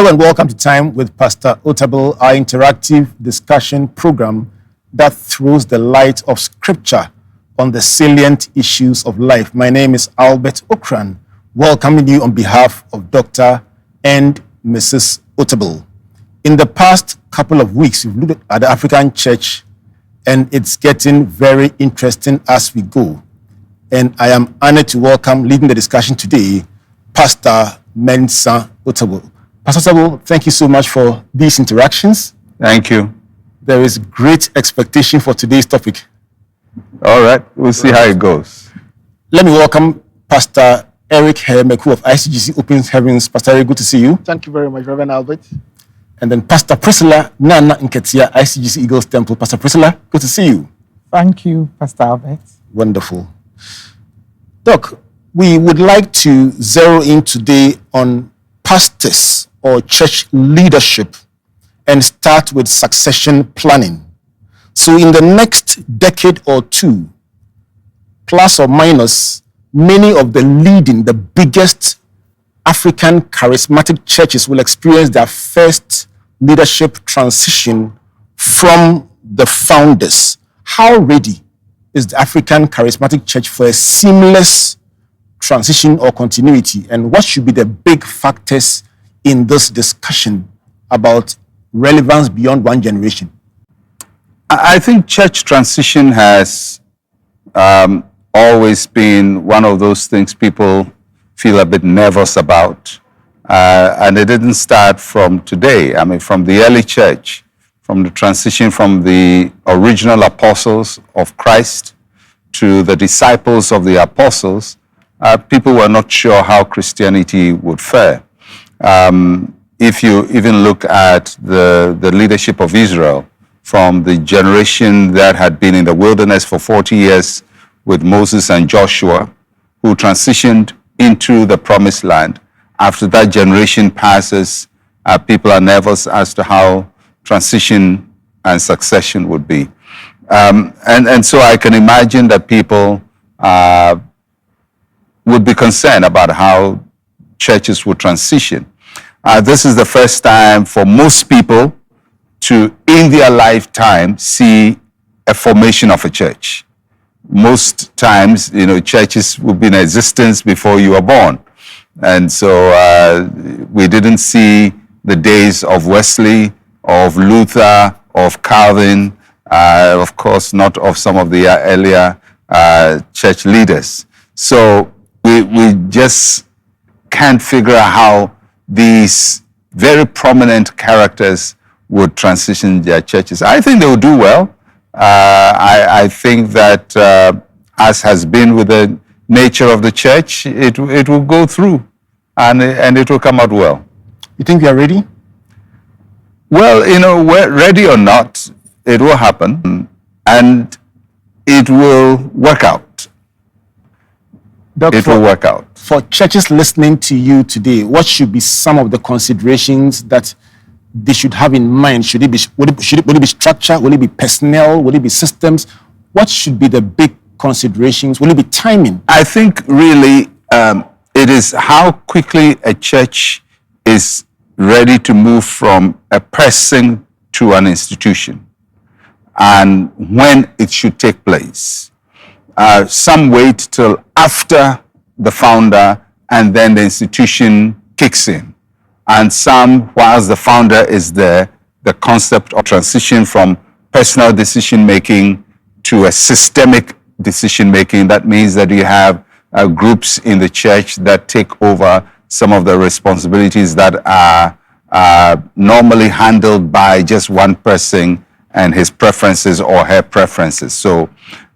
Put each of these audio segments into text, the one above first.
Hello and welcome to Time with Pastor Otabil, our interactive discussion program that throws the light of Scripture on the salient issues of life. My name is Albert Okran, welcoming you on behalf of Dr. and Mrs. Otabil. In the past couple of weeks, we've looked at the African Church, and it's getting very interesting as we go. And I am honored to welcome, leading the discussion today, Pastor Mensa Otabil. Pastor Otabil, thank you so much for these interactions. Thank you. There is great expectation for today's topic. All right, we'll see how it goes. Let me welcome Pastor Eric Hermeku of ICGC Open Heavens. Pastor Eric, good to see you. Thank you very much, Reverend Albert. And then Pastor Priscilla Nana Nketia, ICGC Eagles Temple. Pastor Priscilla, good to see you. Thank you, Pastor Albert. Wonderful. Doc, we would like to zero in today on pastors or church leadership and start with succession planning. So in the next decade or two, plus or minus, many of the biggest African charismatic churches will experience their first leadership transition from the founders. How ready is the African charismatic church for a seamless transition or continuity? And what should be the big factors in this discussion about relevance beyond one generation? I think church transition has always been one of those things people feel a bit nervous about. And it didn't start from today. I mean, from the early church, from the transition from the original apostles of Christ to the disciples of the apostles, people were not sure how Christianity would fare. If you even look at the leadership of Israel, from the generation that had been in the wilderness for 40 years with Moses and Joshua, who transitioned into the promised land. After that generation passes, people are nervous as to how transition and succession would be. And so I can imagine that people would be concerned about how churches would transition. This is the first time for most people to, in their lifetime, see a formation of a church. Most times, churches will be in existence before you are born. And so we didn't see the days of Wesley, of Luther, of Calvin, of course, not of some of the earlier church leaders. So we just can't figure out how these very prominent characters would transition their churches. I think they will do well. I think that as has been with the nature of the church, it will go through and it will come out well. You think we are ready? Well, ready or not, it will happen and it will work out. It will work out. For churches listening to you today, what should be some of the considerations that they should have in mind? Will it be structure? Will it be personnel? Will it be systems? What should be the big considerations? Will it be timing? I think really it is how quickly a church is ready to move from a person to an institution and when it should take place. Some wait till after the founder and then the institution kicks in. And some, whilst the founder is there, the concept of transition from personal decision-making to a systemic decision-making, that means that you have groups in the church that take over some of the responsibilities that are normally handled by just one person and his preferences or her preferences. So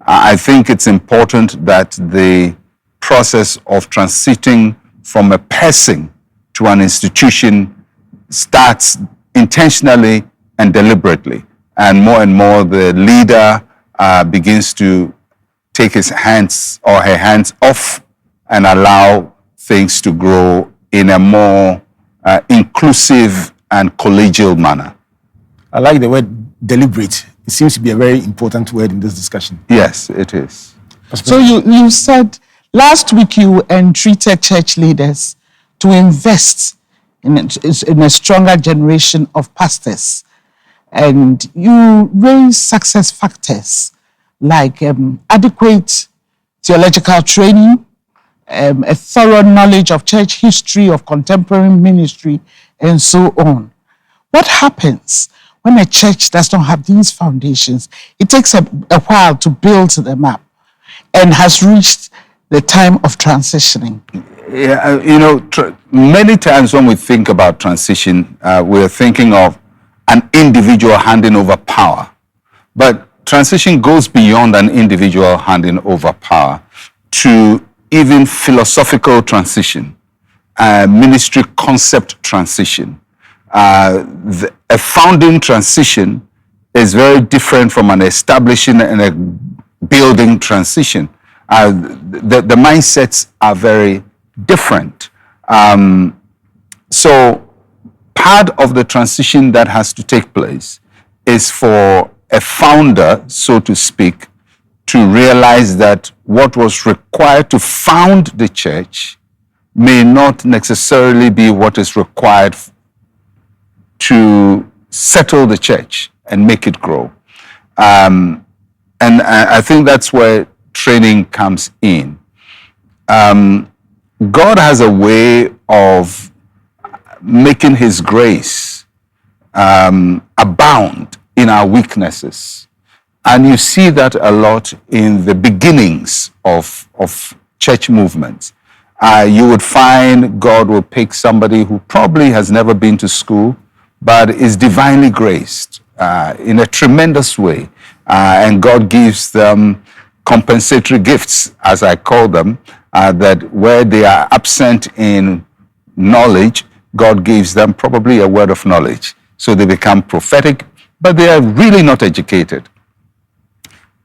I think it's important that the process of transiting from a person to an institution starts intentionally and deliberately. And more the leader begins to take his hands or her hands off and allow things to grow in a more inclusive and collegial manner. I like the word deliberate. It seems to be a very important word in this discussion. Yes, it is. So you said last week you entreated church leaders to invest in a stronger generation of pastors. And you raise success factors like adequate theological training, a thorough knowledge of church history, of contemporary ministry, and so on. What happens when a church does not have these foundations? It takes a while to build them up and has reached the time of transitioning. Yeah, many times when we think about transition, we're thinking of an individual handing over power. But transition goes beyond an individual handing over power to even philosophical transition, ministry concept transition. A founding transition is very different from an establishing and a building transition. The mindsets are very different. So part of the transition that has to take place is for a founder, so to speak, to realize that what was required to found the church may not necessarily be what is required to settle the church and make it grow. And I think that's where training comes in. God has a way of making his grace abound in our weaknesses. And you see that a lot in the beginnings of church movements. You would find God will pick somebody who probably has never been to school, but is divinely graced in a tremendous way. And God gives them compensatory gifts, as I call them, that where they are absent in knowledge, God gives them probably a word of knowledge. So they become prophetic, but they are really not educated.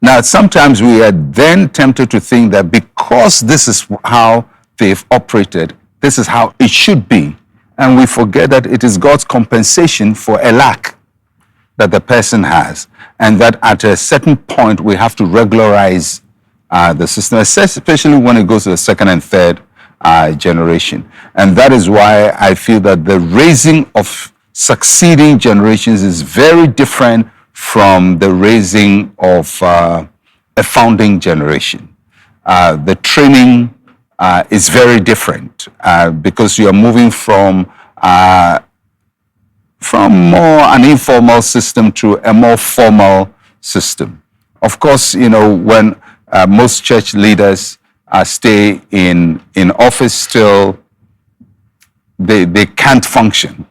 Now, sometimes we are then tempted to think that because this is how they've operated, this is how it should be. And we forget that it is God's compensation for a lack that the person has. And that at a certain point, we have to regularize the system, especially when it goes to the second and third generation. And that is why I feel that the raising of succeeding generations is very different from the raising of a founding generation. The training is very different because you are moving from more an informal system to a more formal system. Of course, when most church leaders stay in office still, they can't function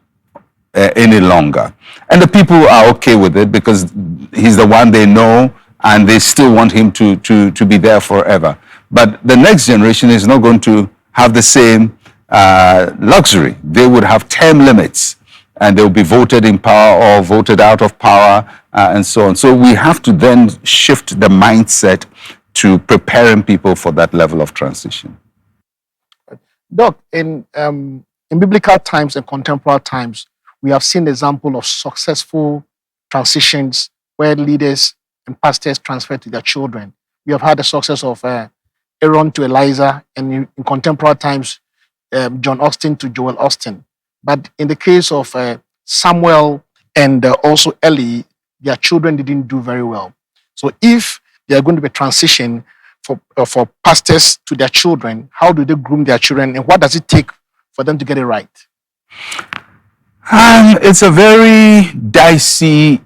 any longer. And the people are okay with it because he's the one they know and they still want him to be there forever. But the next generation is not going to have the same luxury. They would have term limits and they'll be voted in power or voted out of power and so on. So we have to then shift the mindset to preparing people for that level of transition. Doc, in biblical times and contemporary times, we have seen example of successful transitions where leaders and pastors transfer to their children. We have had the success of Aaron to Eliza, and in contemporary times, John Austin to Joel Austin. But in the case of Samuel and also Eli, their children didn't do very well. So if they are going to be transition for pastors to their children, how do they groom their children, and what does it take for them to get it right? It's a very dicey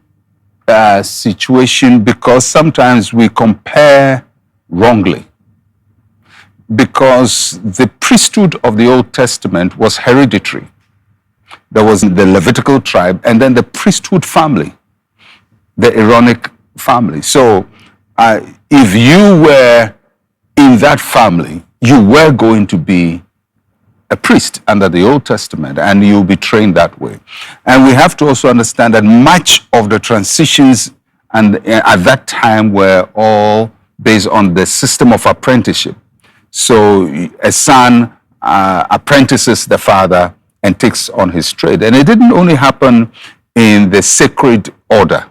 situation because sometimes we compare wrongly. Because the priesthood of the Old Testament was hereditary. There was the Levitical tribe and then the priesthood family, the Aaronic family. So if you were in that family, you were going to be a priest under the Old Testament, and you'll be trained that way. And we have to also understand that much of the transitions and at that time were all based on the system of apprenticeship. So a son apprentices the father and takes on his trade. And it didn't only happen in the sacred order.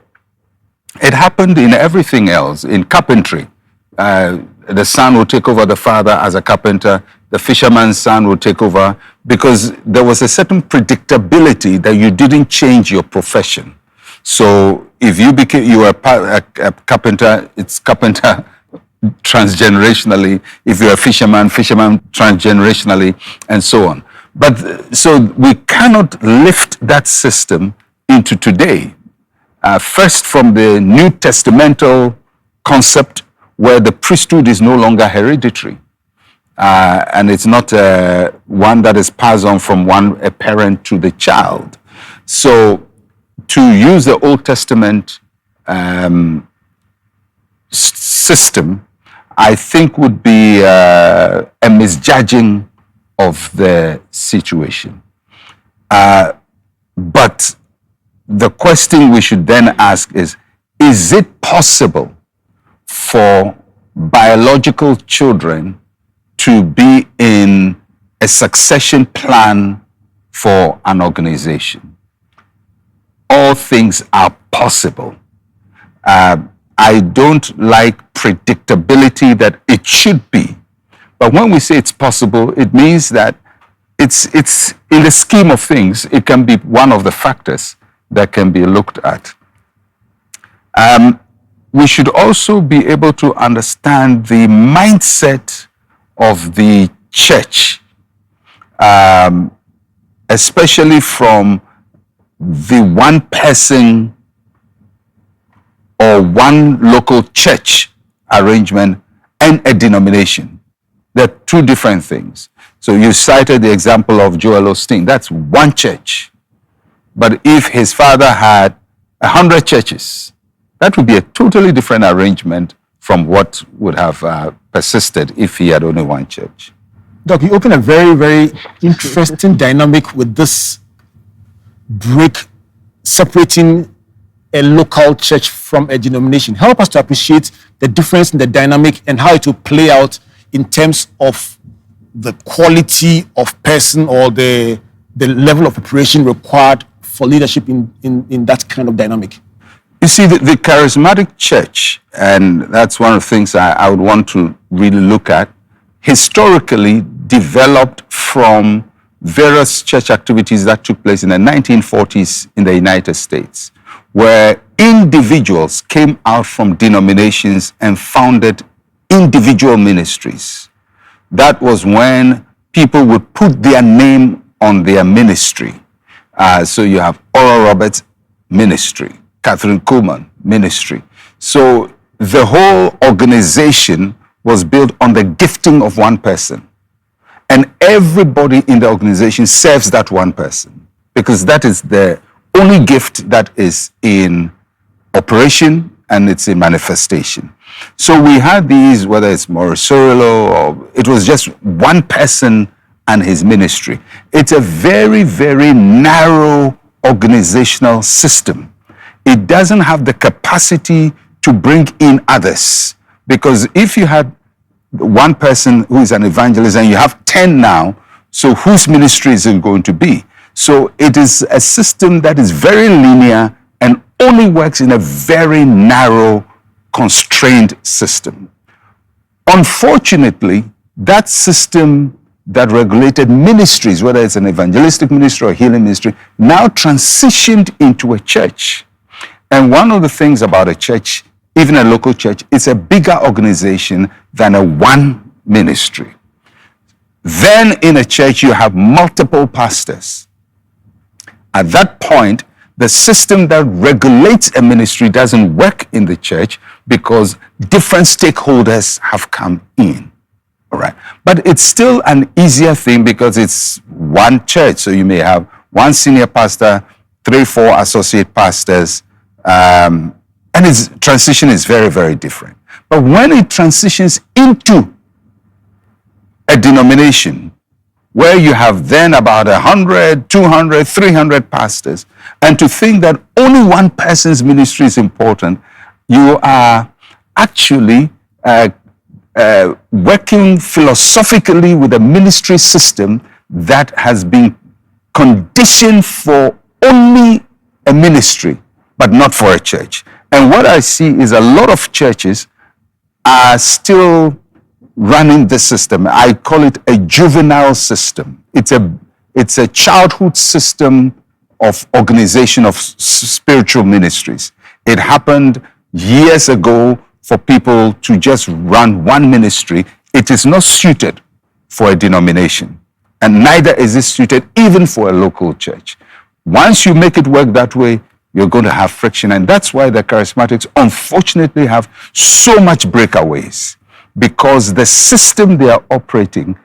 It happened in everything else. In carpentry, the son will take over the father as a carpenter. the fisherman's son will take over, because there was a certain predictability that you didn't change your profession. So if you were a carpenter, it's carpenter transgenerationally. If you're a fisherman, fisherman transgenerationally, and so on. But so we cannot lift that system into today. First, from the New Testamental concept, where the priesthood is no longer hereditary. And it's not one that is passed on from a parent to the child. So to use the Old Testament system, I think would be a misjudging of the situation. But the question we should then ask is it possible for biological children to be in a succession plan for an organization? All things are possible. I don't like predictability that it should be. But when we say it's possible, it means that it's in the scheme of things, it can be one of the factors that can be looked at. We should also be able to understand the mindset of the church, especially from the one person or one local church arrangement and a denomination. They're two different things. So you cited the example of Joel Osteen. That's one church. But if his father had 100 churches, that would be a totally different arrangement from what would have persisted if he had only one church. Doc, you open a very, very interesting dynamic with this break separating a local church from a denomination. Help us to appreciate the difference in the dynamic and how it will play out in terms of the quality of person or the level of preparation required for leadership in that kind of dynamic. You see, the charismatic church, and that's one of the things I would want to really look at, historically developed from various church activities that took place in the 1940s in the United States, where individuals came out from denominations and founded individual ministries. That was when people would put their name on their ministry. So you have Oral Roberts ministry, Catherine Kuhlman ministry. So the whole organization was built on the gifting of one person. And everybody in the organization serves that one person, because that is the only gift that is in operation and it's in manifestation. So we had these, whether it's Maurice Sorilo or it was just one person and his ministry. It's a very, very narrow organizational system. It doesn't have the capacity to bring in others, because if you had one person who is an evangelist and you have 10 now, so whose ministry is it going to be? So it is a system that is very linear and only works in a very narrow, constrained system. Unfortunately, that system that regulated ministries, whether it's an evangelistic ministry or a healing ministry, now transitioned into a church. And one of the things about a church, even a local church, it's a bigger organization than a one ministry. Then in a church, you have multiple pastors. At that point, the system that regulates a ministry doesn't work in the church because different stakeholders have come in. All right. But it's still an easier thing because it's one church. So you may have one senior pastor, 3-4 associate pastors, and its transition is very, very different. But when it transitions into a denomination where you have then about 100, 200, 300 pastors, and to think that only one person's ministry is important, you are actually working philosophically with a ministry system that has been conditioned for only a ministry, but not for a church. And what I see is a lot of churches are still running this system. I call it a juvenile system. It's a childhood system of organization of spiritual ministries. It happened years ago for people to just run one ministry. It is not suited for a denomination, and neither is it suited even for a local church. Once you make it work that way, you're going to have friction, and that's why the charismatics unfortunately have so much breakaways, because the system they are operating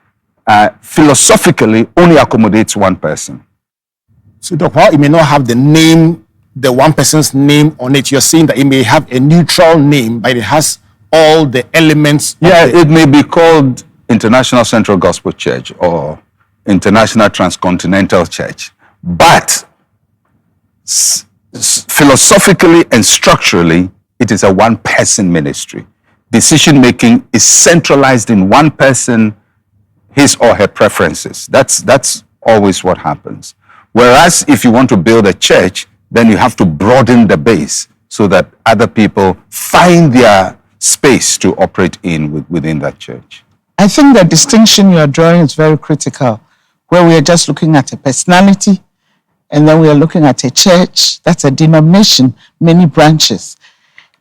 philosophically only accommodates one person. So, Doc, while it may not have the name, the one person's name on it, you're saying that it may have a neutral name, but it has all the elements. Yeah, it may be called International Central Gospel Church or International Transcontinental Church, but philosophically and structurally, it is a one-person ministry. Decision-making is centralized in one person, his or her preferences. That's always what happens. Whereas if you want to build a church, then you have to broaden the base so that other people find their space to operate within that church. I think the distinction you are drawing is very critical, where we are just looking at a personality, and then we are looking at a church. That's a denomination, many branches.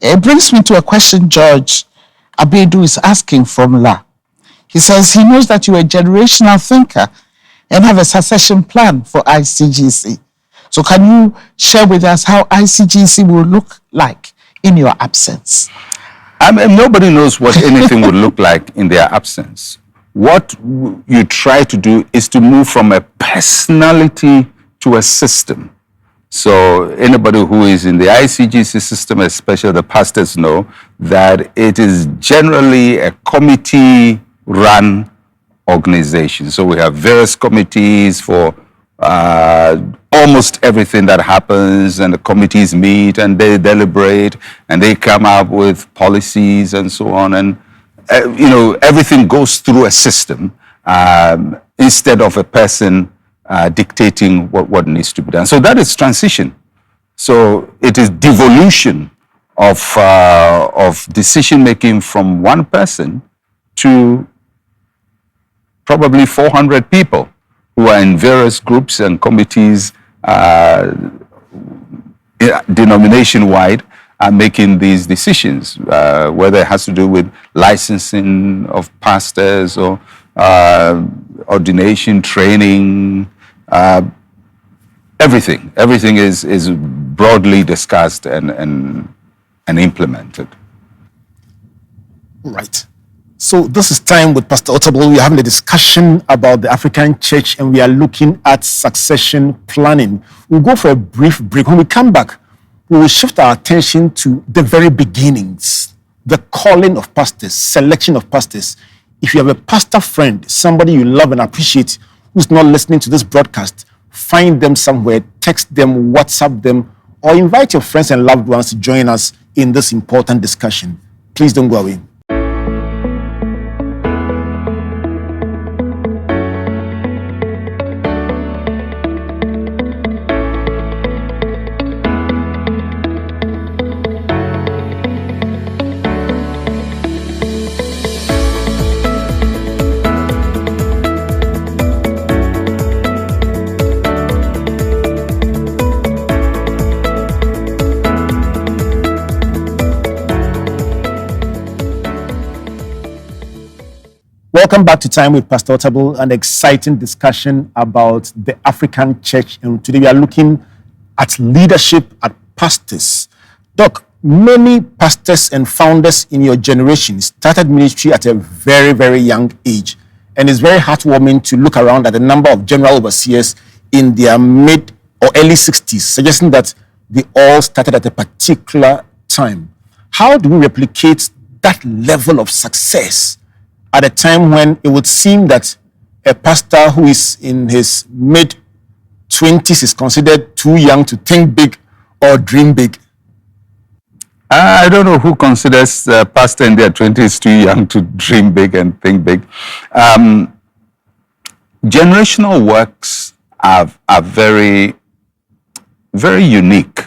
It brings me to a question George Abedu is asking from La. He says he knows that you're a generational thinker and have a succession plan for ICGC. So can you share with us how ICGC will look like in your absence? I mean, nobody knows what anything would look like in their absence. What you try to do is to move from a personality to a system. So anybody who is in the ICGC system, especially the pastors, know that it is generally a committee-run organization. So we have various committees for almost everything that happens, and the committees meet and they deliberate and they come up with policies and so on. And everything goes through a system instead of a person dictating what needs to be done. So that is transition. So it is devolution of decision making from one person to probably 400 people who are in various groups and committees denomination-wide are making these decisions, whether it has to do with licensing of pastors or ordination, training, everything. Everything is broadly discussed and implemented. Right. So this is time with Pastor Otabil. We're having a discussion about the African church, and we are looking at succession planning. We'll go for a brief break. When we come back, we will shift our attention to the very beginnings, the calling of pastors, selection of pastors. If you have a pastor friend, somebody you love and appreciate, who's not listening to this broadcast, find them somewhere, text them, WhatsApp them, or invite your friends and loved ones to join us in this important discussion. Please don't go away. Welcome back to Time with Pastor Otabil, an exciting discussion about the African church. And today we are looking at leadership, at pastors. Doc, many pastors and founders in your generation started ministry at a very, very young age. And it's very heartwarming to look around at the number of general overseers in their mid or early 60s, suggesting that they all started at a particular time. How do we replicate that level of success at a time when it would seem that a pastor who is in his mid-20s is considered too young to think big or dream big? I don't know who considers a pastor in their 20s too young to dream big and think big. Generational works are very, very unique.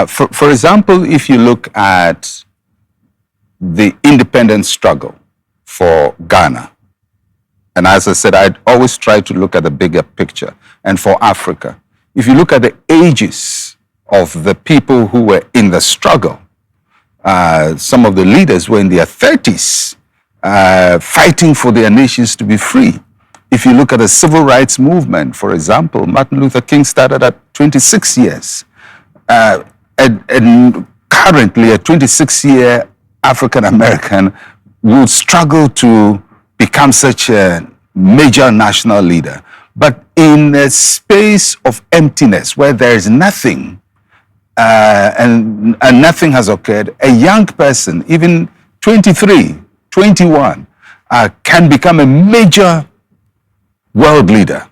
For example, if you look at the independence struggle, for Ghana. And as I said, I always try to look at the bigger picture. And for Africa, if you look at the ages of the people who were in the struggle, some of the leaders were in their 30s, fighting for their nations to be free. If you look at the civil rights movement, for example, Martin Luther King started at 26 years. And currently, a 26-year African-American would struggle to become such a major national leader. But in a space of emptiness where there is nothing, and nothing has occurred, a young person, even 23, 21, can become a major world leader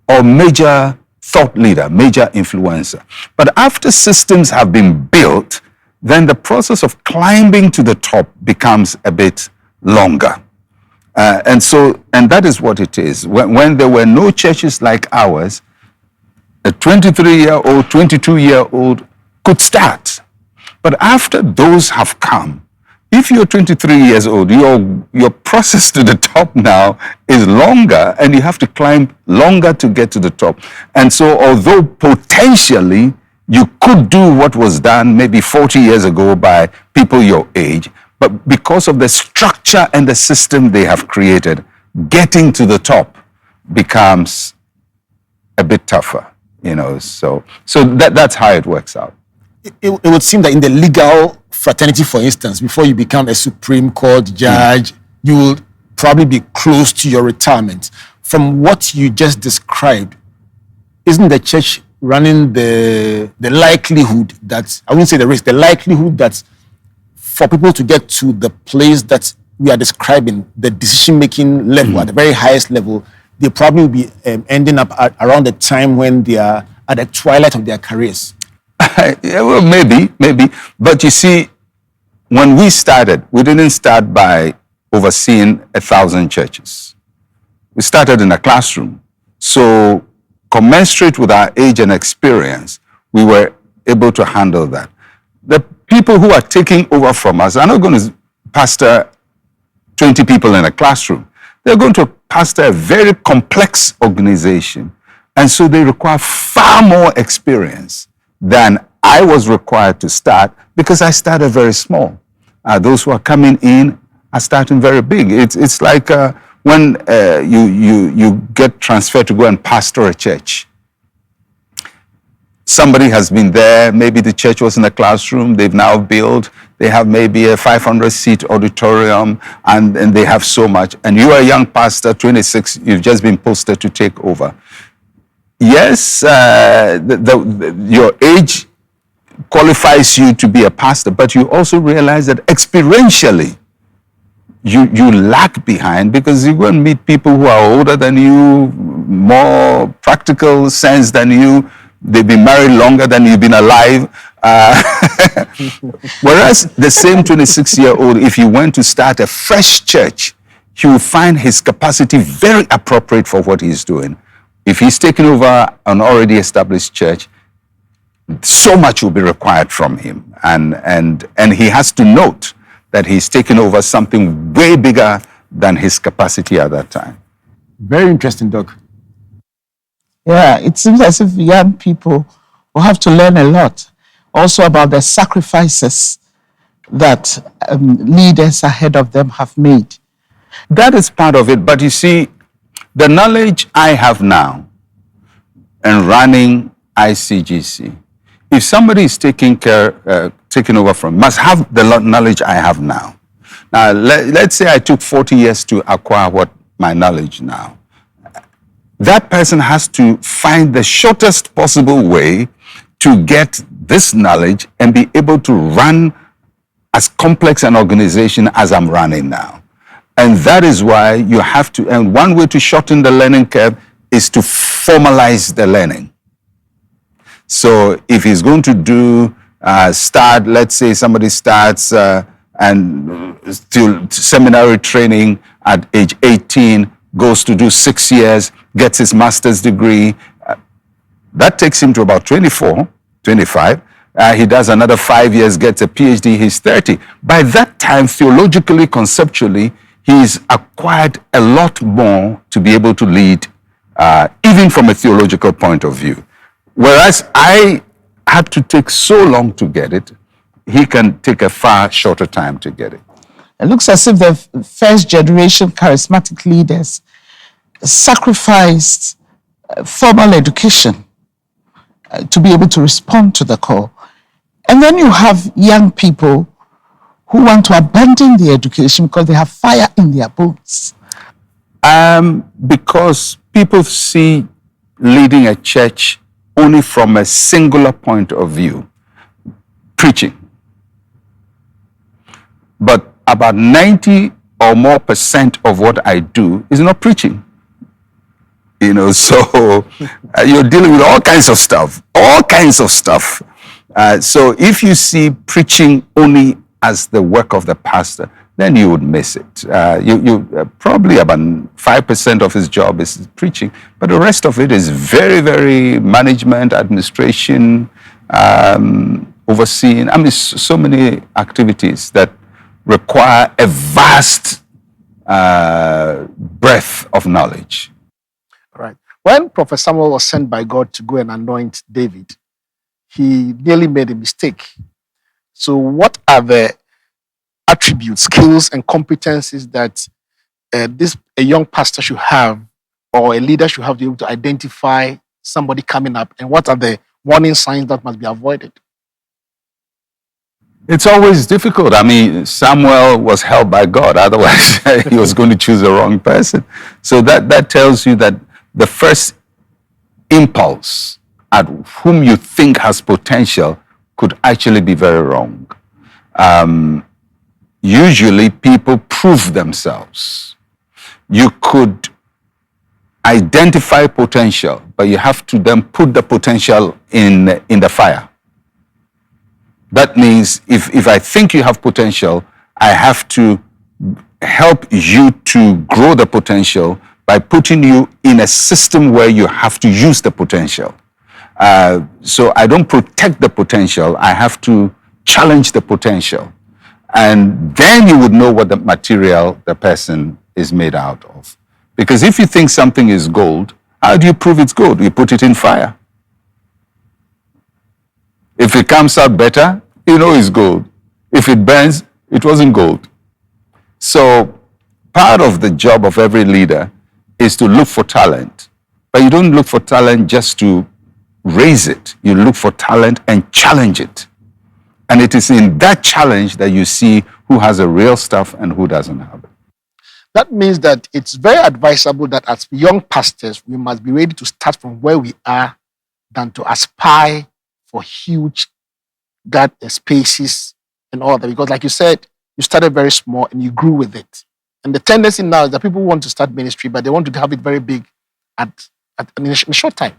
or major thought leader, major influencer. But after systems have been built, then the process of climbing to the top becomes a bit longer. And that is what it is. When there were no churches like ours, a 23-year-old, 22-year-old could start. But after those have come, if you're 23 years old, your process to the top now is longer, and you have to climb longer to get to the top. And so although potentially you could do what was done maybe 40 years ago by people your age, but because of the structure and the system they have created, getting to the top becomes a bit tougher, So that's how it works out. It would seem that in the legal fraternity, for instance, before you become a Supreme Court judge, you will probably be close to your retirement. From what you just described, isn't the church running the likelihood that, I wouldn't say the risk, the likelihood that for people to get to the place that we are describing, the decision-making level, at the very highest level, they probably will be ending up around the time when they are at the twilight of their careers? Yeah, well, maybe. But you see, when we started, we didn't start by overseeing 1,000 churches. We started in a classroom. So commensurate with our age and experience, we were able to handle that. The people who are taking over from us are not going to pastor 20 people in a classroom. They're going to pastor a very complex organization. And so they require far more experience than I was required to start, because I started very small. Those who are coming in are starting very big. It's like when you get transferred to go and pastor a church. Somebody has been there, maybe the church was in a classroom, they've now built, they have maybe a 500-seat auditorium, and they have so much. And you are a young pastor, 26, you've just been posted to take over. Yes, your age qualifies you to be a pastor, but you also realize that experientially, you lag behind, because you go and meet people who are older than you, more practical sense than you, they've been married longer than you've been alive. Whereas the same 26-year-old, if you went to start a fresh church, he will find his capacity very appropriate for what he's doing. If he's taking over an already established church, so much will be required from him. And he has to note that he's taking over something way bigger than his capacity at that time. Very interesting, Doc. Yeah, it seems as if young people will have to learn a lot also about the sacrifices that leaders ahead of them have made. That is part of it. But you see, the knowledge I have now and running ICGC, if somebody is taking over from, must have the knowledge I have now. Now, let's say I took 40 years to acquire my knowledge now. That person has to find the shortest possible way to get this knowledge and be able to run as complex an organization as I'm running now. And that is why you have to, and one way to shorten the learning curve is to formalize the learning. So if he's going to do, let's say somebody starts and still seminary training at age 18, goes to do 6 years, gets his master's degree. That takes him to about 24, 25. He does another 5 years, gets a PhD, he's 30. By that time, theologically, conceptually, he's acquired a lot more to be able to lead, even from a theological point of view. Whereas I had to take so long to get it, he can take a far shorter time to get it. It looks as if the first generation charismatic leaders sacrificed formal education to be able to respond to the call. And then you have young people who want to abandon the education because they have fire in their bones. Because people see leading a church only from a singular point of view, preaching. But about 90 or more % of what I do is not preaching. So you're dealing with all kinds of stuff. So if you see preaching only as the work of the pastor, then you would miss it. You probably about 5% of his job is preaching, but the rest of it is very, very management, administration, overseeing. I mean, so many activities that require a vast breadth of knowledge. Right. When Prophet Samuel was sent by God to go and anoint David, he nearly made a mistake. So what are the attributes, skills, and competencies that a young pastor should have, or a leader should have, to be able to identify somebody coming up? And what are the warning signs that must be avoided? It's always difficult. I mean, Samuel was held by God. Otherwise, he was going to choose the wrong person. So that tells you that the first impulse at whom you think has potential could actually be very wrong. Usually, people prove themselves. You could identify potential, but you have to then put the potential in the fire. That means if I think you have potential, I have to help you to grow the potential by putting you in a system where you have to use the potential. So I don't protect the potential, I have to challenge the potential. And then you would know what the material the person is made out of. Because if you think something is gold, how do you prove it's gold? You put it in fire. If it comes out better, you know it's gold. If it burns, it wasn't gold. So part of the job of every leader is to look for talent. But you don't look for talent just to raise it. You look for talent and challenge it. And it is in that challenge that you see who has the real stuff and who doesn't have it. That means that it's very advisable that as young pastors, we must be ready to start from where we are than to aspire for huge spaces and all that. Because like you said, you started very small and you grew with it. And the tendency now is that people want to start ministry, but they want to have it very big in a short time.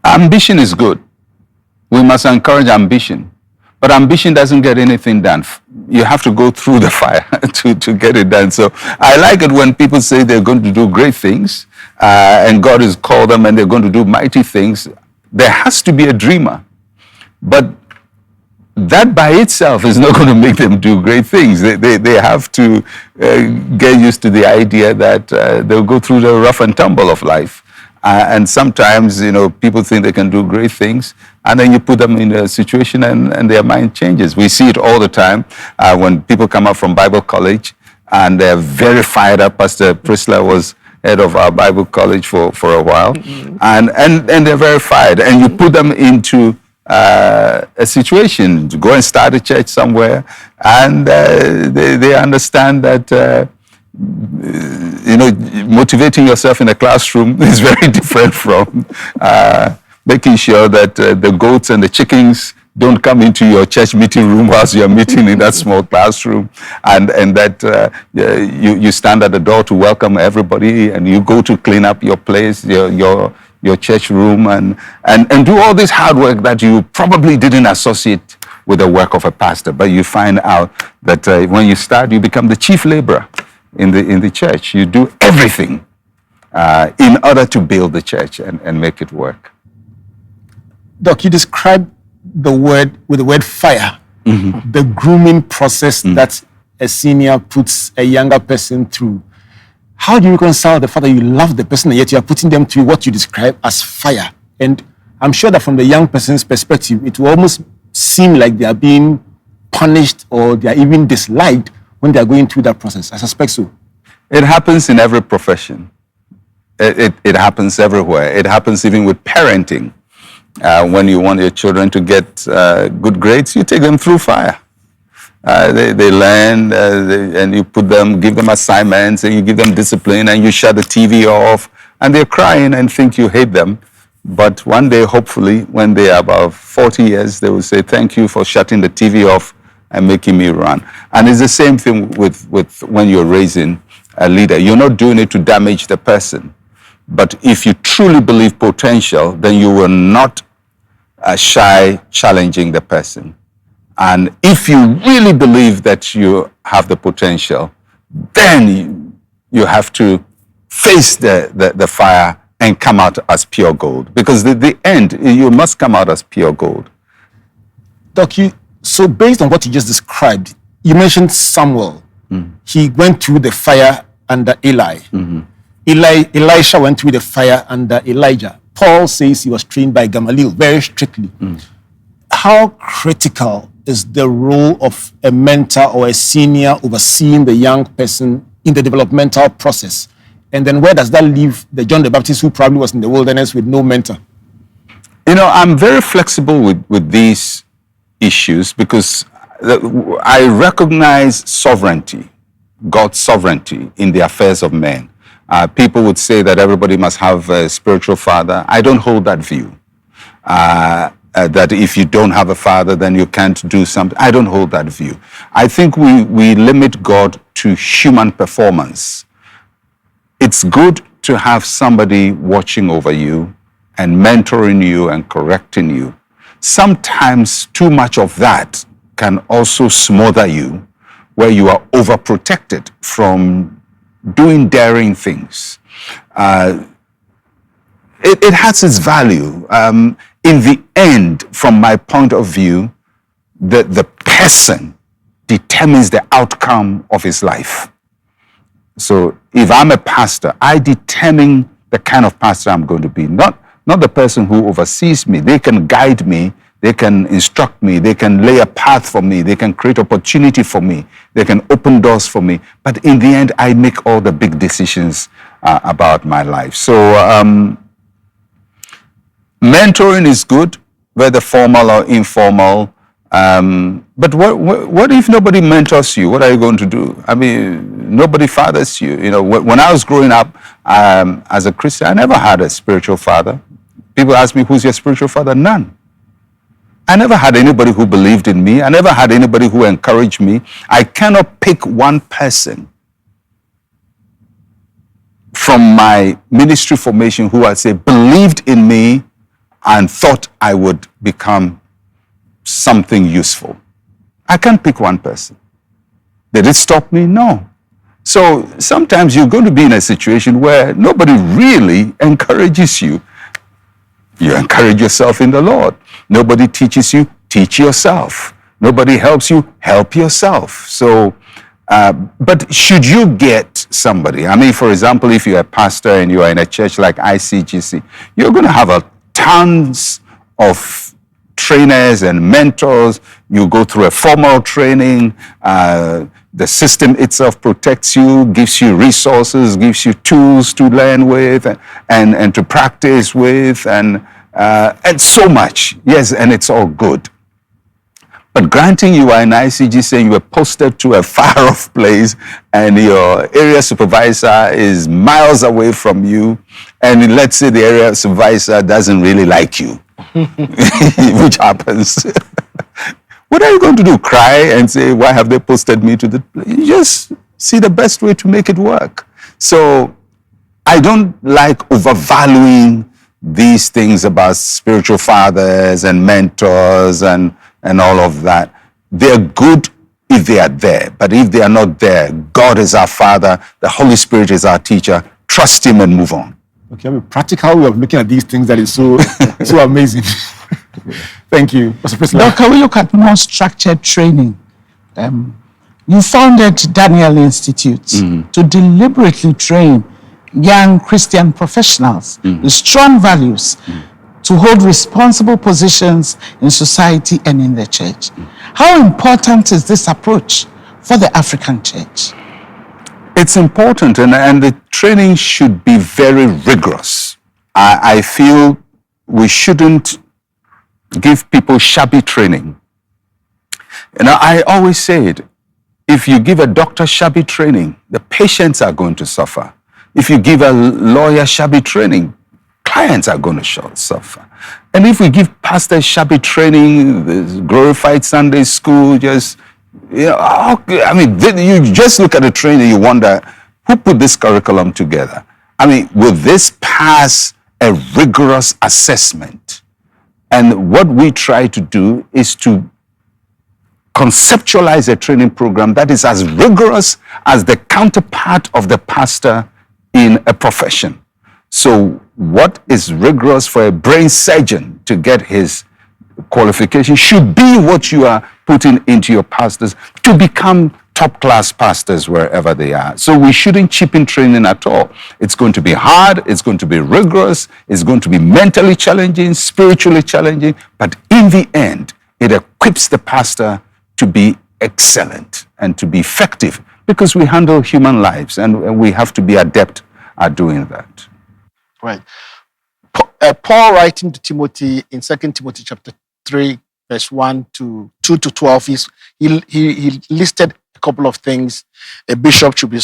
Ambition is good. We must encourage ambition. But ambition doesn't get anything done. You have to go through the fire to get it done. So I like it when people say they're going to do great things and God has called them and they're going to do mighty things. There has to be a dreamer. But that by itself is not going to make them do great things. They have to get used to the idea that they'll go through the rough and tumble of life. And sometimes, people think they can do great things, and then you put them in a situation and their mind changes. We see it all the time when people come up from Bible college and they're very fired up. Pastor Priscilla was head of our Bible college for a while, and they're very fired. And you put them into a situation to go and start a church somewhere, and they understand that motivating yourself in a classroom is very different from making sure that the goats and the chickens don't come into your church meeting room whilst you're meeting in that small classroom, and that you stand at the door to welcome everybody, and you go to clean up your place, your church room, and do all this hard work that you probably didn't associate with the work of a pastor. But you find out that when you start, you become the chief laborer in the church. You do everything in order to build the church and make it work. Doc, you described with the word fire, the grooming process that a senior puts a younger person through. How do you reconcile the fact that you love the person and yet you are putting them through what you describe as fire? And I'm sure that from the young person's perspective, it will almost seem like they are being punished or they are even disliked when they are going through that process. I suspect so. It happens in every profession. It happens everywhere. It happens even with parenting. When you want your children to get good grades, you take them through fire. They learn, and you give them assignments, and you give them discipline, and you shut the TV off, and they're crying and think you hate them. But one day, hopefully, when they are about 40 years, they will say, thank you for shutting the TV off and making me run. And it's the same thing with when you're raising a leader. You're not doing it to damage the person. But if you truly believe potential, then you will not shy challenging the person. And if you really believe that you have the potential, then you have to face the fire and come out as pure gold. Because the end, you must come out as pure gold. Doc, so based on what you just described, you mentioned Samuel. He went through the fire under Eli. Elisha went through the fire under Elijah. Paul says he was trained by Gamaliel very strictly. How critical is the role of a mentor or a senior overseeing the young person in the developmental process? And then where does that leave the John the Baptist who probably was in the wilderness with no mentor? You know, I'm very flexible with these issues because I recognize sovereignty, God's sovereignty in the affairs of men. People would say that everybody must have a spiritual father. I don't hold that view. That if you don't have a father, then you can't do something. I don't hold that view. I think we limit God to human performance. It's good to have somebody watching over you and mentoring you and correcting you. Sometimes too much of that can also smother you, where you are overprotected from doing daring things. It has its value. In the end, from my point of view, the person determines the outcome of his life. So if I'm a pastor, I determine the kind of pastor I'm going to be, not the person who oversees me. They can guide me, they can instruct me, they can lay a path for me, they can create opportunity for me, they can open doors for me. But in the end, I make all the big decisions about my life. So mentoring is good, whether formal or informal. But what if nobody mentors you? What are you going to do? I mean, nobody fathers you. You know, when I was growing up as a Christian, I never had a spiritual father. People ask me, who's your spiritual father? None. I never had anybody who believed in me. I never had anybody who encouraged me. I cannot pick one person from my ministry formation who I'd say believed in me and thought I would become something useful. I can't pick one person. Did it stop me? No. So sometimes you're going to be in a situation where nobody really encourages you. You encourage yourself in the Lord. Nobody teaches you, teach yourself. Nobody helps you, help yourself. So, but should you get somebody, I mean, for example, if you're a pastor and you are in a church like ICGC, you're going to have tons of trainers and mentors. You go through a formal training. The system itself protects you, gives you resources, gives you tools to learn with and to practice with, and so much. Yes, and it's all good. But granting you are in ICGC and you were posted to a far-off place and your area supervisor is miles away from you, and let's say the area supervisor doesn't really like you, which happens. What are you going to do? Cry and say, why have they posted me to the place? You just see the best way to make it work. So I don't like overvaluing these things about spiritual fathers and mentors and all of that. They're good if they are there, but if they are not there, God is our Father, the Holy Spirit is our teacher. Trust Him and move on. Okay, I mean, practical way of looking at these things that is so amazing. Thank you, Mr. President. Now, can we look at more structured training? You founded Daniel Institute to deliberately train young Christian professionals with strong values to hold responsible positions in society and in the church. How important is this approach for the African church? It's important, and the training should be very rigorous. I feel we shouldn't give people shabby training. I always say it, if you give a doctor shabby training, the patients are going to suffer. If you give a lawyer shabby training, clients are going to suffer. And if we give pastors shabby training, this glorified Sunday school, just, you just look at the training, you wonder, who put this curriculum together? Will this pass a rigorous assessment? And what we try to do is to conceptualize a training program that is as rigorous as the counterpart of the pastor in a profession. So what is rigorous for a brain surgeon to get his qualification should be what you are putting into your pastors to become top-class pastors wherever they are. So we shouldn't cheapen training at all. It's going to be hard, it's going to be rigorous, it's going to be mentally challenging, spiritually challenging, but in the end, it equips the pastor to be excellent and to be effective, because we handle human lives and we have to be adept at doing that. Right. Paul writing to Timothy in 2 Timothy chapter 3, verse 1 to 2 to 12, he listed a couple of things. A bishop should be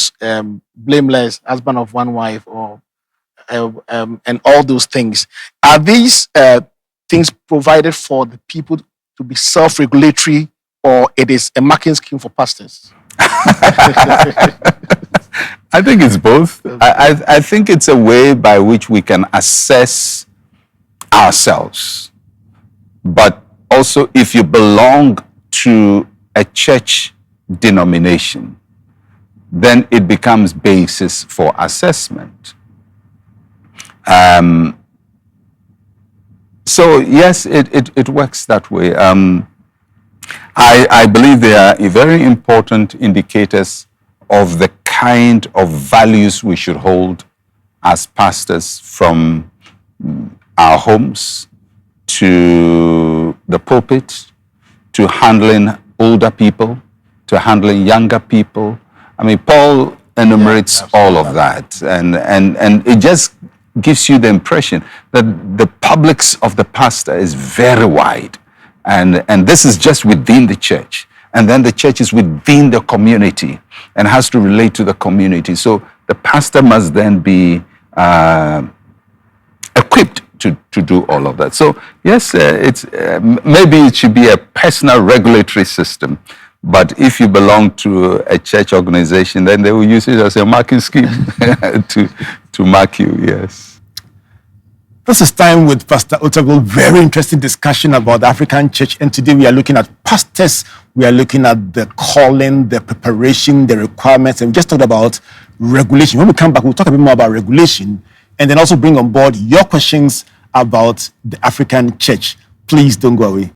blameless, husband of one wife, or and all those things. Are these things provided for the people to be self-regulatory, or it is a marking scheme for pastors? I think it's both. I think it's a way by which we can assess ourselves. But also, if you belong to a church denomination, then it becomes basis for assessment. So yes, it works that way. I believe they are very important indicators of the kind of values we should hold as pastors, from our homes to the pulpit, to handling older people, to handling younger people. Paul enumerates all of that, and it just gives you the impression that the publics of the pastor is very wide, and this is just within the church. And then the church is within the community and has to relate to the community. So the pastor must then be equipped to do all of that. So yes, it's maybe it should be a personal regulatory system. But if you belong to a church organization, then they will use it as a marking scheme to mark you, yes. This is Time with Pastor Otabil. Very interesting discussion about the African church. And today we are looking at pastors. We are looking at the calling, the preparation, the requirements. And we just talked about regulation. When we come back, we'll talk a bit more about regulation and then also bring on board your questions about the African church. Please don't go away.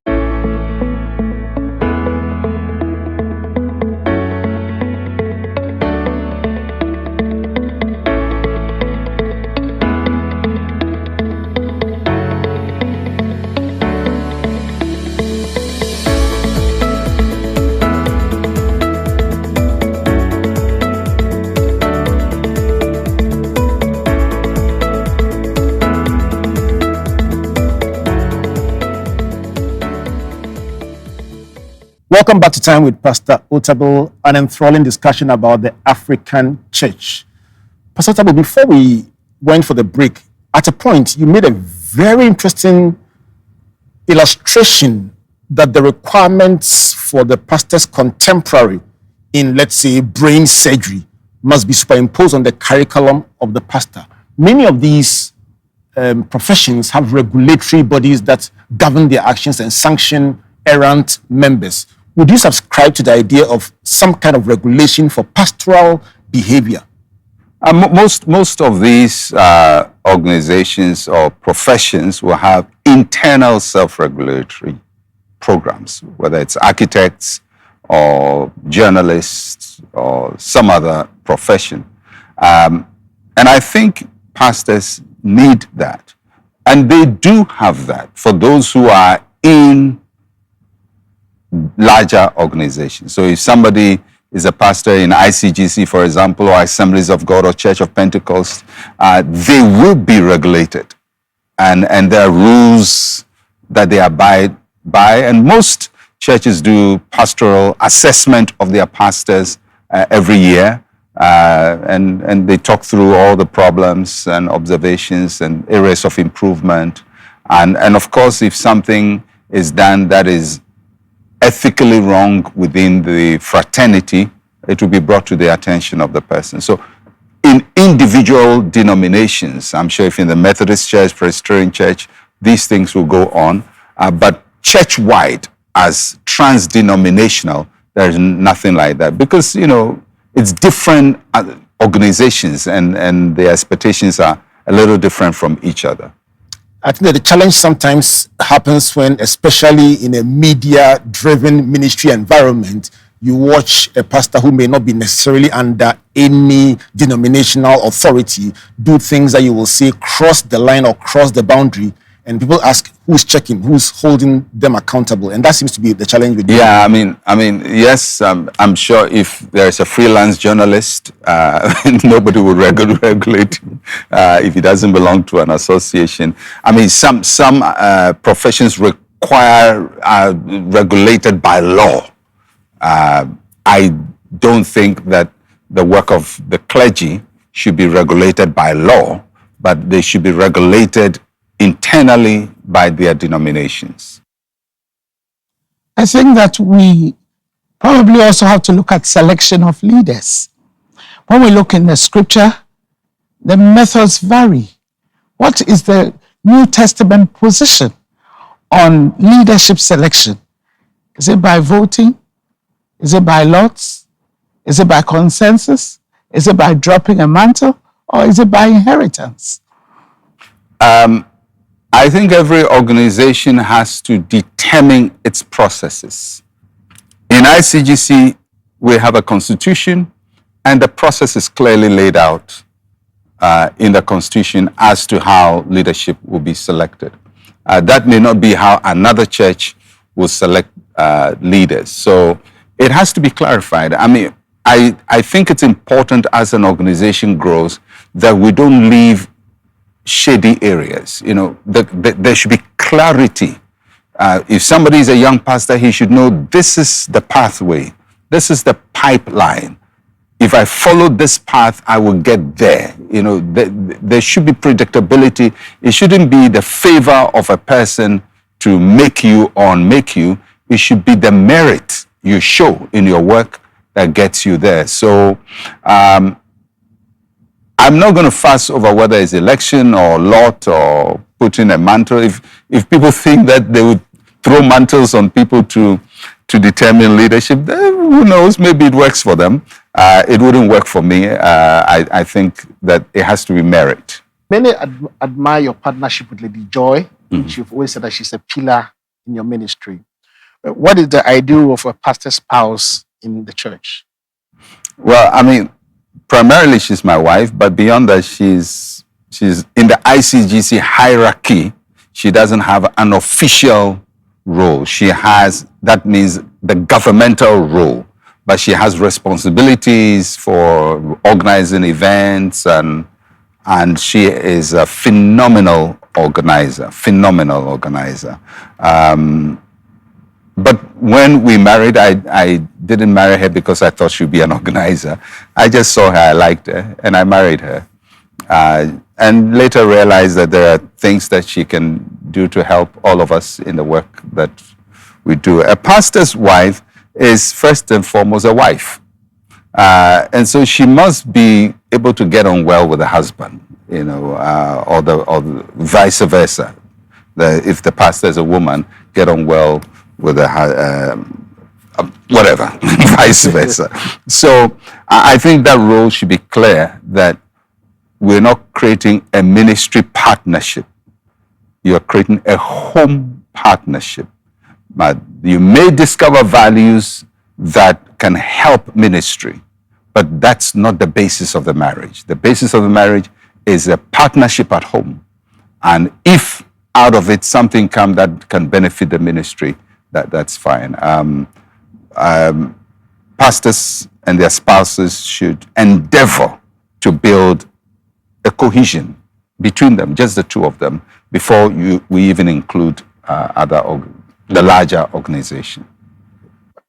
Welcome back to Time with Pastor Otabil, an enthralling discussion about the African church. Pastor Otabil, before we went for the break, at a point you made a very interesting illustration that the requirements for the pastor's contemporary in, let's say, brain surgery must be superimposed on the curriculum of the pastor. Many of these professions have regulatory bodies that govern their actions and sanction errant members. Would you subscribe to the idea of some kind of regulation for pastoral behavior? Most of these organizations or professions will have internal self-regulatory programs, whether it's architects or journalist or some other profession. And I think pastors need that. And they do have that for those who are in larger organizations. So if somebody is a pastor in ICGC, for example, or Assemblies of God or Church of Pentecost, they will be regulated. And there are rules that they abide by. And most churches do pastoral assessment of their pastors every year. And they talk through all the problems and observations and areas of improvement. And of course, if something is done that is ethically wrong within the fraternity, it will be brought to the attention of the person. So in individual denominations, I'm sure if in the Methodist Church, Presbyterian Church, these things will go on. But church-wide, as trans-denominational, there's nothing like that. Because, you know, it's different organizations and the expectations are a little different from each other. I think that the challenge sometimes happens when, especially in a media-driven ministry environment, you watch a pastor who may not be necessarily under any denominational authority do things that you will say cross the line or cross the boundary, and people ask who's checking, who's holding them accountable, and that seems to be the challenge with you. Yeah, I mean, yes, I'm sure if there's a freelance journalist, nobody would regulate him if he doesn't belong to an association. I mean, some professions are regulated by law. I don't think that the work of the clergy should be regulated by law, but they should be regulated internally by their denominations. I think that we probably also have to look at selection of leaders. When we look in the scripture, the methods vary. What is the New Testament position on leadership selection? Is it by voting? Is it by lots? Is it by consensus? Is it by dropping a mantle? Or is it by inheritance? I think every organization has to determine its processes. In ICGC, we have a constitution, and the process is clearly laid out in the constitution as to how leadership will be selected. That may not be how another church will select leaders. So it has to be clarified. I mean, I think it's important as an organization grows that we don't leave shady areas. You know, there should be clarity. If somebody is a young pastor, he should know this is the pathway. This is the pipeline. If I follow this path, I will get there. You know, there should be predictability. It shouldn't be the favor of a person to make you or unmake you. It should be the merit you show in your work that gets you there. So, I'm not going to fuss over whether it's election or lot or putting a mantle. If people think that they would throw mantles on people to determine leadership, then who knows? Maybe it works for them. It wouldn't work for me. I think that it has to be merit. Many admire your partnership with Lady Joy. You've always said that she's a pillar in your ministry. What is the ideal of a pastor's spouse in the church? Well, I mean, primarily she's my wife, but beyond that, she's in the ICGC hierarchy. She doesn't have an official role. She has, that means the governmental role, but she has responsibilities for organizing events, and she is a phenomenal organizer. But when we married, I didn't marry her because I thought she'd be an organizer. I just saw her, I liked her, and I married her. And later realized that there are things that she can do to help all of us in the work that we do. A pastor's wife is first and foremost a wife. And so she must be able to get on well with the husband, you know, or the vice versa. If the pastor is a woman, get on well with whatever, vice versa. So I think that role should be clear, that we're not creating a ministry partnership. You're creating a home partnership. But you may discover values that can help ministry. But that's not the basis of the marriage. The basis of the marriage is a partnership at home. And if out of it something comes that can benefit the ministry, that's fine. Pastors and their spouses should endeavor to build a cohesion between them, just the two of them, before we even include the larger organization.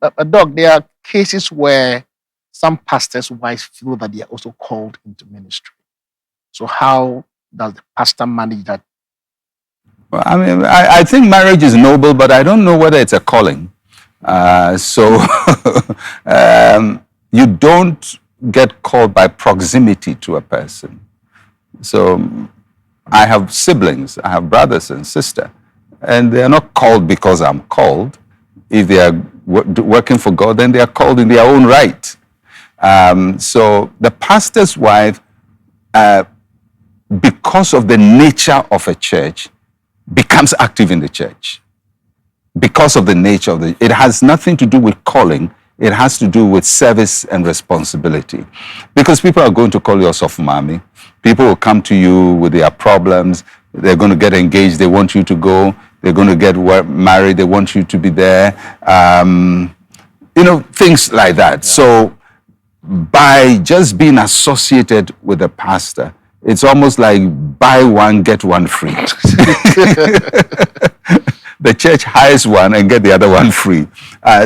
Doc, there are cases where some pastors' wives feel that they are also called into ministry. So how does the pastor manage that? Well, I mean, I think marriage is noble, but I don't know whether it's a calling. You don't get called by proximity to a person. So I have siblings, I have brothers and sisters, and they are not called because I'm called. If they are working for God, then they are called in their own right. So the pastor's wife, because of the nature of a church, becomes active in the church. Because of the nature of it has nothing to do with calling. It has to do with service and responsibility. Because people are going to call you a soft mommy. People will come to you with their problems. They're going to get engaged. They want you to go. They're going to get married. They want you to be there. Things like that. Yeah. So by just being associated with a pastor, it's almost like buy one, get one free. The church hires one and get the other one free.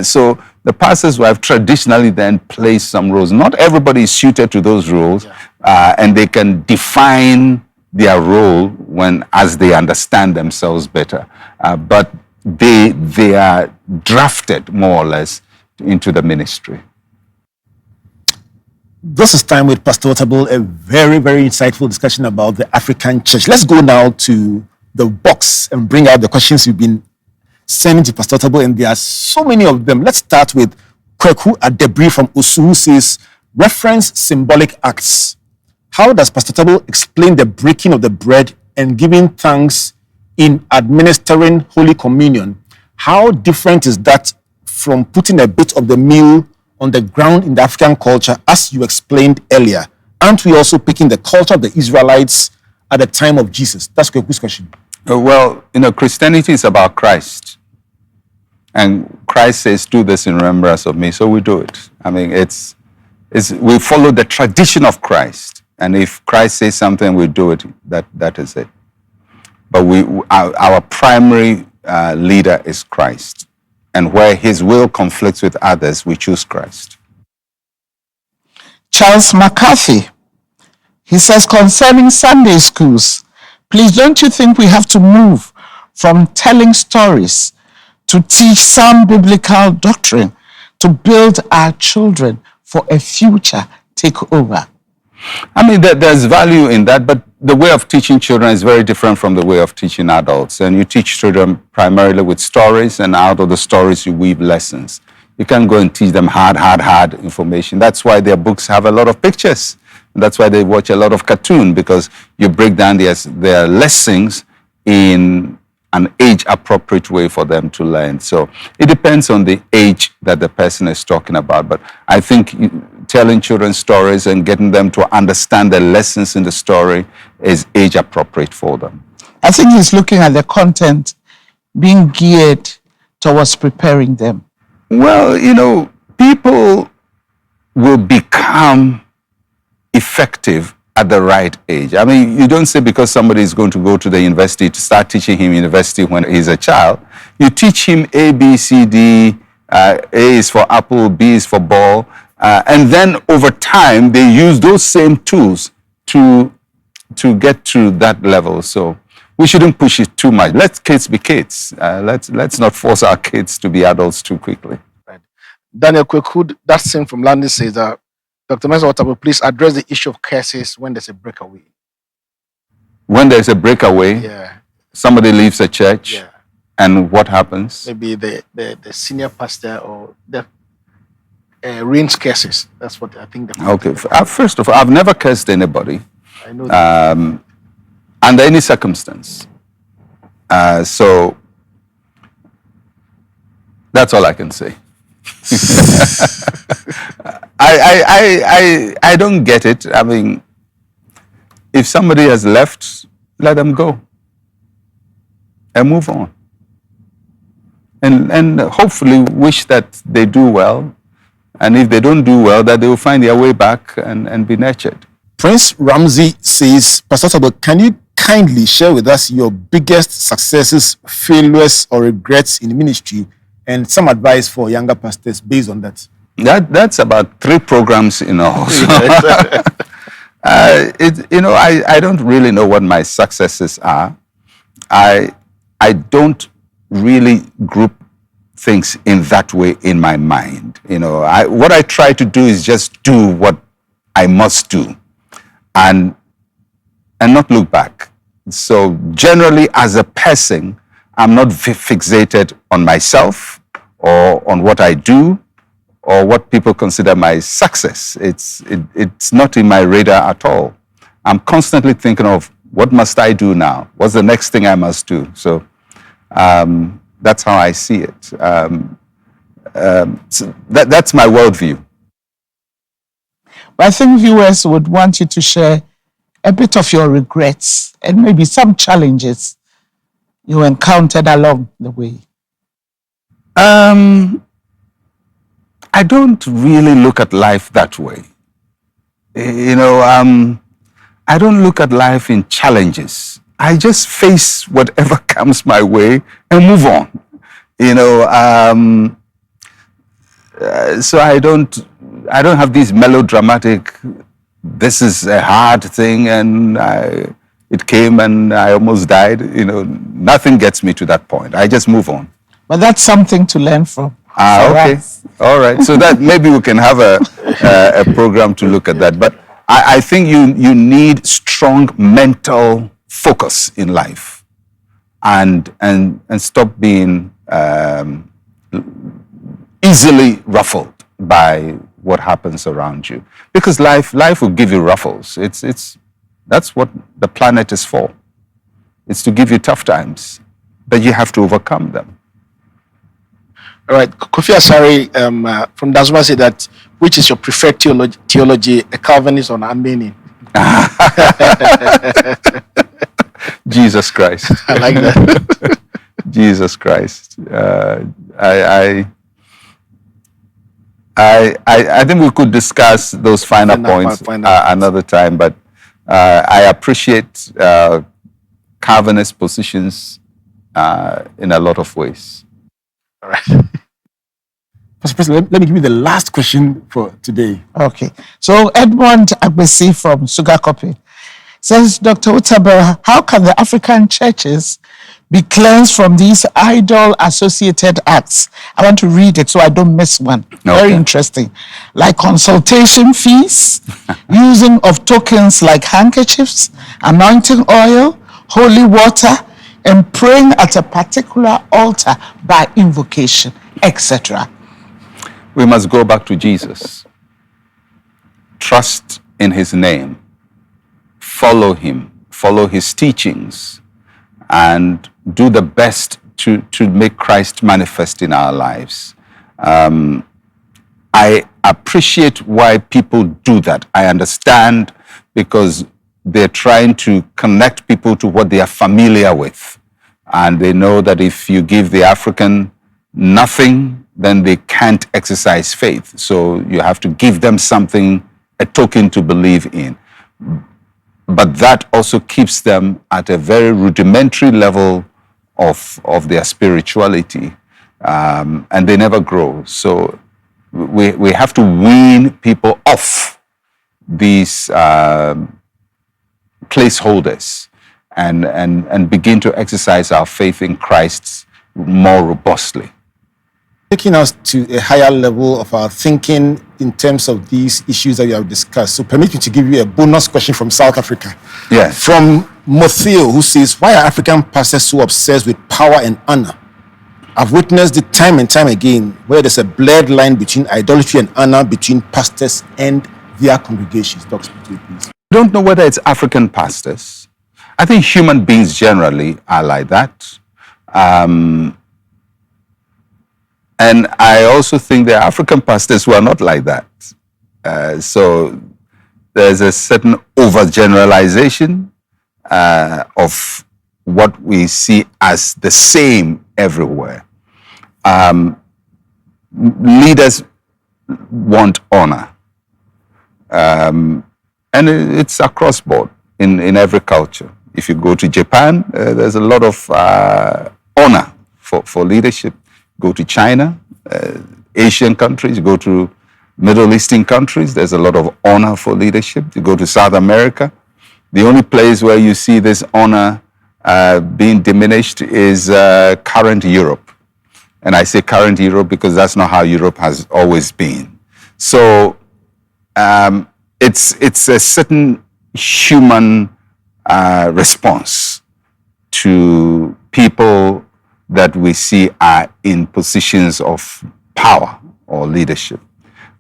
So the pastor's wife traditionally then plays some roles. Not everybody is suited to those roles, and they can define their role as they understand themselves better. But they are drafted more or less into the ministry. This is Time with Pastor Otabil, a very, very insightful discussion about the African church. Let's go now to the box and bring out the questions you've been sending to Pastor Otabil, and there are so many of them. Let's start with Kweku Adebri from Usu, who says, reference symbolic acts. How does Pastor Otabil explain the breaking of the bread and giving thanks in administering Holy Communion? How different is that from putting a bit of the meal on the ground in the African culture, as you explained earlier? Aren't we also picking the culture of the Israelites at the time of Jesus? That's Kweku's question. Well, Christianity is about Christ. And Christ says, do this in remembrance of me, so we do it. I mean, we follow the tradition of Christ. And if Christ says something, we do it. That is it. But our primary leader is Christ. And where his will conflicts with others, we choose Christ. Charles McCarthy, he says, concerning Sunday schools, please, don't you think we have to move from telling stories to teach some biblical doctrine to build our children for a future takeover? I mean, there's value in that, but the way of teaching children is very different from the way of teaching adults. And you teach children primarily with stories, and out of the stories you weave lessons. You can't go and teach them hard information. That's why their books have a lot of pictures. And that's why they watch a lot of cartoon, because you break down their lessons in an age-appropriate way for them to learn. So it depends on the age that the person is talking about. But I think telling children stories and getting them to understand the lessons in the story is age-appropriate for them. I think he's looking at the content being geared towards preparing them. Well, people will become effective at the right age. I mean, you don't say because somebody is going to go to the university to start teaching him university when he's a child. You teach him A, B, C, D. A is for apple, B is for ball. And then over time, they use those same tools to get to that level. So we shouldn't push it too much. Let kids be kids. Let's not force our kids to be adults too quickly. Right. Daniel Kweku, that thing from London says that Dr. Mensa Otabil, please address the issue of curses when there's a breakaway. When there's a breakaway, somebody leaves a church, and what happens? Maybe the senior pastor or the rains curses. That's what I think. Okay. First of all, I've never cursed anybody. I know that. Under any circumstance. So that's all I can say. I don't get it. I mean, if somebody has left, let them go and move on. And hopefully wish that they do well. And if they don't do well, that they will find their way back and be nurtured. Prince Ramsey says, Pastor Otabil, can you kindly share with us your biggest successes, failures, or regrets in ministry, and some advice for younger pastors based on that? That's about 3 programs in all. I don't really know what my successes are. I don't really group things in that way in my mind. What I try to do is just do what I must do and not look back. So generally, as a person, I'm not fixated on myself or on what I do or what people consider my success. It's not in my radar at all. I'm constantly thinking of what must I do now? What's the next thing I must do? So that's how I see it. So that's my worldview. But I think viewers would want you to share a bit of your regrets and maybe some challenges you encountered along the way. I don't really look at life that way. I don't look at life in challenges. I just face whatever comes my way and move on. So I don't have these melodramatic, this is a hard thing and it came and I almost died. Nothing gets me to that point. I just move on. But that's something to learn from. Okay. All right. So that maybe we can have a program to look at that. But I think you need strong mental focus in life and stop being easily ruffled by what happens around you. Because life will give you ruffles. That's what the planet is for. It's to give you tough times, but you have to overcome them. All right, Kofi Asare from Dasma said that, which is your preferred theology, a Calvinist or an Arminian? Jesus Christ. I like that. Jesus Christ. I think we could discuss those finer points another time, but I appreciate Calvinist positions in a lot of ways. All right. Pastor President, let me give you the last question for today. Okay. So Edmond Agbesi from Sugar Copy says, Dr. Otabil, how can the African churches be cleansed from these idol-associated acts? I want to read it so I don't miss one. Okay. Very interesting. Like consultation fees, using of tokens like handkerchiefs, anointing oil, holy water, and praying at a particular altar by invocation, etc. We must go back to Jesus. Trust in his name. Follow him. Follow his teachings. And do the best to make Christ manifest in our lives. I appreciate why people do that. I understand, because they're trying to connect people to what they are familiar with. And they know that if you give the African nothing, then they can't exercise faith. So you have to give them something, a token to believe in. But that also keeps them at a very rudimentary level of their spirituality, and they never grow. So we have to wean people off these placeholders and begin to exercise our faith in Christ more robustly. Taking us to a higher level of our thinking in terms of these issues that we have discussed. So permit me to give you a bonus question from South Africa. Yes. From Motheo, who says, why are African pastors so obsessed with power and honor? I've witnessed it time and time again where there's a blurred line between idolatry and honor between pastors and their congregations. Talk to me, please. I don't know whether it's African pastors. I think human beings generally are like that. And I also think there are African pastors who are not like that. So there's a certain overgeneralization of what we see as the same everywhere. Leaders want honor. And it's across board in every culture. If you go to Japan, there's a lot of honor for leadership. Go to China, Asian countries, go to Middle Eastern countries, there's a lot of honor for leadership. You go to South America, the only place where you see this honor being diminished is current Europe. And I say current Europe because that's not how Europe has always been. So it's a certain human response to people that we see are in positions of power or leadership.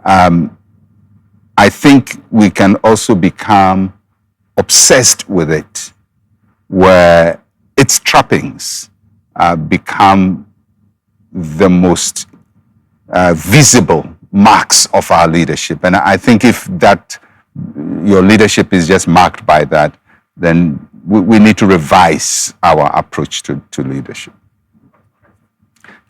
I think we can also become obsessed with it, where its trappings become the most visible marks of our leadership. And I think if that your leadership is just marked by that, then we need to revise our approach to leadership.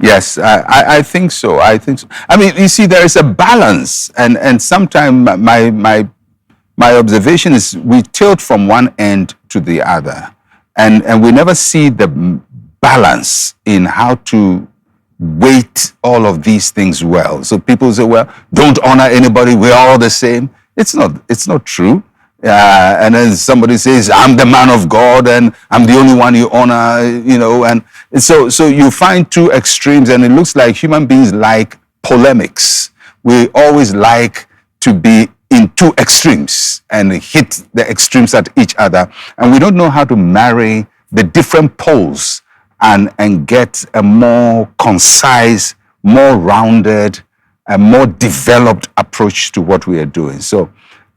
Yes, I think so. I think so. I mean, you see, there is a balance, and sometimes my observation is we tilt from one end to the other, and we never see the balance in how to weight all of these things well. So people say, well, don't honor anybody, we're all the same. It's not true. And then somebody says, I'm the man of God and I'm the only one you honor, you know. And so you find two extremes, and it looks like human beings like polemics. We always like to be in two extremes and hit the extremes at each other. And we don't know how to marry the different poles and get a more concise, more rounded, a more developed approach to what we are doing. So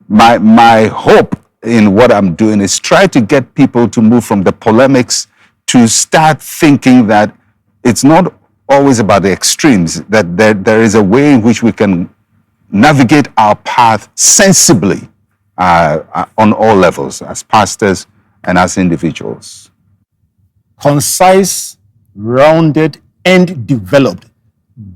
my hope in what I'm doing is try to get people to move from the polemics to start thinking that it's not always about the extremes, that there is a way in which we can navigate our path sensibly on all levels, as pastors and as individuals. Concise, rounded, and developed.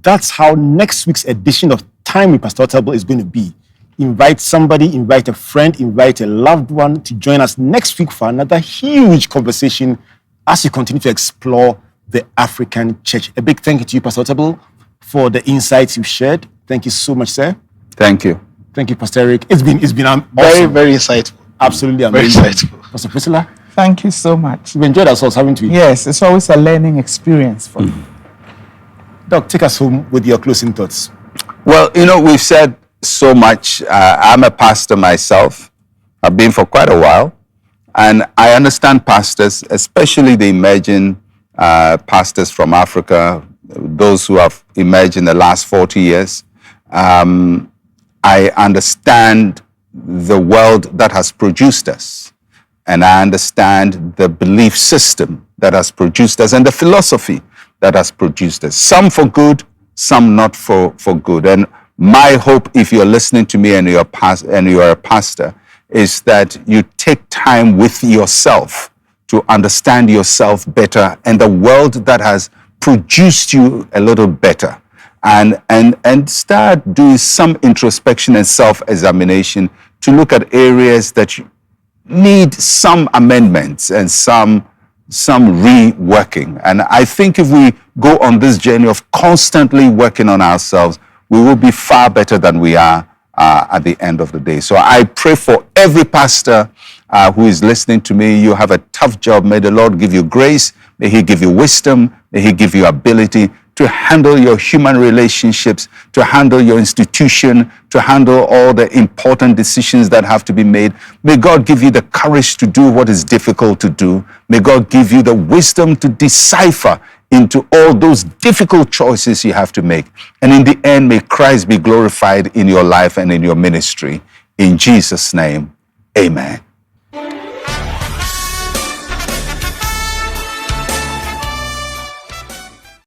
That's how next week's edition of Time with Pastor Otabil is going to be. Invite somebody, invite a friend, invite a loved one to join us next week for another huge conversation as we continue to explore the African church. A big thank you to you, Pastor Otabil, for the insights you've shared. Thank you so much, sir. Thank you. Thank you, Pastor Eric. It's been awesome. Very insightful. Absolutely amazing. Very insightful. Pastor Priscilla, Thank you so much. we've enjoyed ourselves, haven't we? Yes, it's always a learning experience for me. Doc, take us home with your closing thoughts. Well, you know, we've said so much. I'm a pastor myself. I've been for quite a while. And I understand pastors, especially the emerging pastors from Africa, those who have emerged in the last 40 years. I understand the world that has produced us. And I understand the belief system that has produced us and the philosophy that has produced us. Some for good, some not for good. And my hope, if you're listening to me and you're a pastor, is that you take time with yourself to understand yourself better and the world that has produced you a little better, and start doing some introspection and self-examination to look at areas that you need some amendments and some reworking. And I think if we go on this journey of constantly working on ourselves, we will be far better than we are at the end of the day. So I pray for every pastor who is listening to me. You have a tough job. May the Lord give you grace. May He give you wisdom. May He give you ability to handle your human relationships, to handle your institution, to handle all the important decisions that have to be made. May God give you the courage to do what is difficult to do. May God give you the wisdom to decipher into all those difficult choices you have to make. And in the end, may Christ be glorified in your life and in your ministry. In Jesus' name, amen.